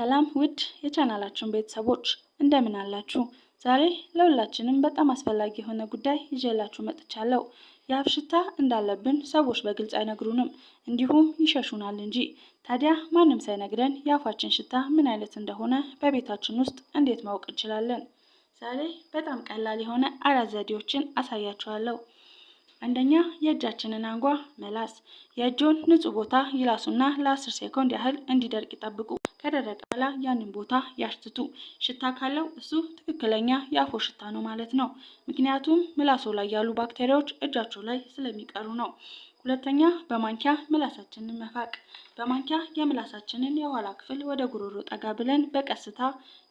ሰላም ውድ የቻናላችን ቤተሰቦች እንደምን አላችሁ? ዛሬ ለሁላችንም በጣም አስፈላጊ የሆነ ጉዳይ ይዤላችሁ መጥቻለሁ። የአፍ ሽታ እንዳለብን ሰዎች በግልጽ አይነግሩንም፣ እንዲሁም ይሸሹናል እንጂ። ታዲያ ማንም ሳይነግረን የአፋችን ሽታ ምን አይነት እንደሆነ በቤታችን ውስጥ እንዴት ማወቅ እንችላለን? ዛሬ በጣም ቀላል የሆነ 4 ዘዴዎችን አሳያችኋለሁ። አንደኛ፣ የእጃችንን አንጓ መላስ። የእጆን ንጹህ ቦታ ይላሱና ለ10 ሴኮንድ ያህል እንዲደርቅ ይጠብቁ። ከደረቀ በኋላ ያንን ቦታ ያሽትቱ። ሽታ ካለው እሱ ትክክለኛ የአፎ ሽታ ነው ማለት ነው። ምክንያቱም ምላሶ ላይ ያሉ ባክቴሪያዎች እጃቸው ላይ ስለሚቀሩ ነው። ሁለተኛ፣ በማንኪያ ምላሳችንን መፋቅ። በማንኪያ የምላሳችንን የኋላ ክፍል ወደ ጉሮሮ ጠጋ ብለን በቀስታ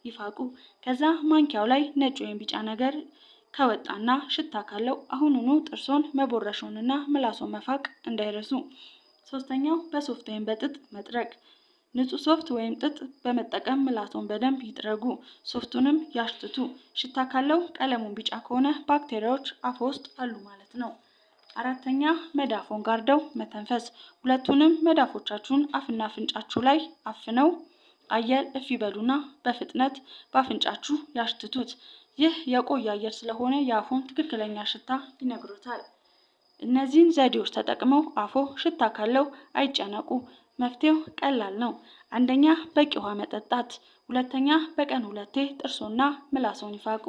ይፋቁ። ከዛ ማንኪያው ላይ ነጭ ወይም ቢጫ ነገር ከወጣና ሽታ ካለው አሁኑኑ ጥርሶን መቦረሾንና ምላሶን መፋቅ እንዳይረሱ። ሶስተኛው፣ በሶፍት ወይም በጥጥ መጥረግ። ንጹህ ሶፍት ወይም ጥጥ በመጠቀም ምላሶን በደንብ ይጥረጉ። ሶፍቱንም ያሽትቱ። ሽታ ካለው ቀለሙን ቢጫ ከሆነ ባክቴሪያዎች አፍ ውስጥ አሉ ማለት ነው። አራተኛ፣ መዳፎን ጋርደው መተንፈስ። ሁለቱንም መዳፎቻችሁን አፍና አፍንጫችሁ ላይ አፍነው አየር እፍ ይበሉና በፍጥነት በአፍንጫችሁ ያሽትቱት። ይህ የቆየ አየር ስለሆነ የአፎን ትክክለኛ ሽታ ይነግሮታል። እነዚህን ዘዴዎች ተጠቅመው አፎ ሽታ ካለው አይጨነቁ። መፍትሄው ቀላል ነው። አንደኛ፣ በቂ ውሃ መጠጣት። ሁለተኛ፣ በቀን 2 ጥርሶና ምላሶን ይፋቁ።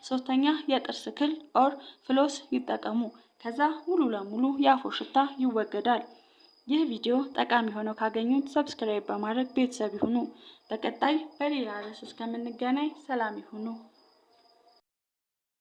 ሶስተኛ፣ የጥርስ ክል ኦር ፍሎስ ይጠቀሙ። ከዛ ሙሉ ለሙሉ የአፎ ሽታ ይወገዳል። ይህ ቪዲዮ ጠቃሚ ሆኖ ካገኙት ሰብስክራይብ በማድረግ ቤተሰብ ይሁኑ። በቀጣይ በሌላ ርዕስ እስከምንገናኝ ሰላም ይሁኑ።